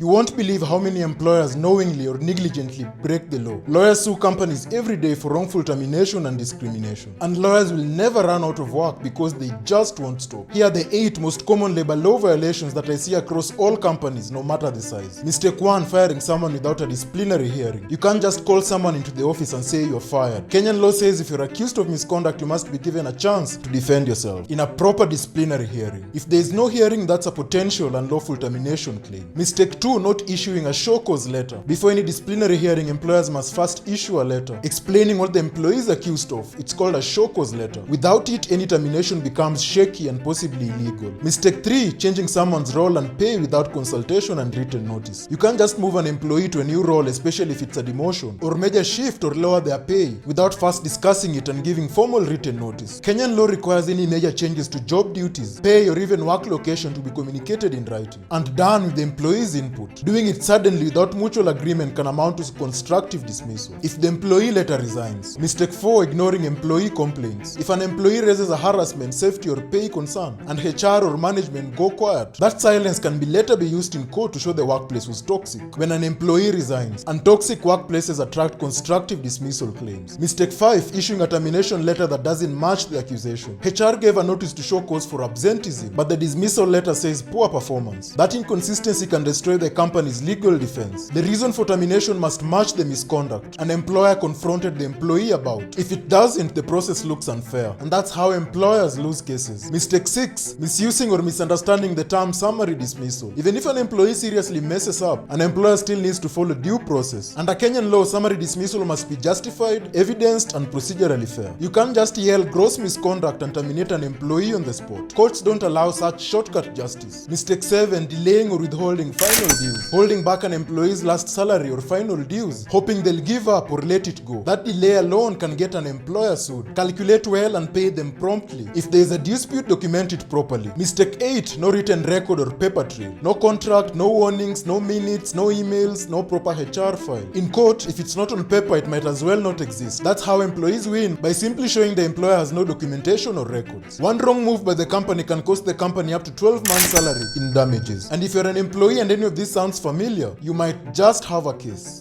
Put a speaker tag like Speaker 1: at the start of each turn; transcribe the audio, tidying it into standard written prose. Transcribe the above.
Speaker 1: You won't believe how many employers knowingly or negligently break the law. Lawyers sue companies every day for wrongful termination and discrimination. And lawyers will never run out of work because they just won't stop. Here are the 8 most common labor law violations that I see across all companies, no matter the size. Mistake 1, firing someone without a disciplinary hearing. You can't just call someone into the office and say you're fired. Kenyan law says if you're accused of misconduct, you must be given a chance to defend yourself in a proper disciplinary hearing. If there is no hearing, that's a potential unlawful termination claim. Mistake 2, not issuing a show cause letter. Before any disciplinary hearing, employers must first issue a letter explaining what the employee is accused of. It's called a show cause letter. Without it, any termination becomes shaky and possibly illegal. Mistake 3, changing someone's role and pay without consultation and written notice. You can't just move an employee to a new role, especially if it's a demotion, or major shift or lower their pay without first discussing it and giving formal written notice. Kenyan law requires any major changes to job duties, pay, or even work location to be communicated in writing and done with the employee's input. Doing it suddenly without mutual agreement can amount to constructive dismissal if the employee later resigns. Mistake 4, ignoring employee complaints. If an employee raises a harassment, safety, or pay concern and HR or management go quiet, that silence can later be used in court to show the workplace was toxic. When an employee resigns, and toxic workplaces attract constructive dismissal claims. Mistake 5, issuing a termination letter that doesn't match the accusation. HR gave a notice to show cause for absenteeism, but the dismissal letter says poor performance. That inconsistency can destroy the company's legal defense. The reason for termination must match the misconduct an employer confronted the employee about. If it doesn't, the process looks unfair, and that's how employers lose cases. Mistake 6, misusing or misunderstanding the term summary dismissal. Even if an employee seriously messes up, an employer still needs to follow due process. Under Kenyan law, summary dismissal must be justified, evidenced, and procedurally fair. You can't just yell gross misconduct and terminate an employee on the spot. Courts don't allow such shortcut justice. Mistake 7, delaying or withholding final dues. Holding back an employee's last salary or final dues, hoping they'll give up or let it go. That delay alone can get an employer sued. Calculate well and pay them promptly. If there is a dispute, document it properly. Mistake 8, no written record or paper trail. No contract, no warnings, no minutes, no emails, no proper HR file. In court, if it's not on paper, it might as well not exist. That's how employees win, by simply showing the employer has no documentation or records. One wrong move by the company can cost the company up to 12 months' salary in damages. And if you're an employee and any of this sounds familiar, you might just have a case.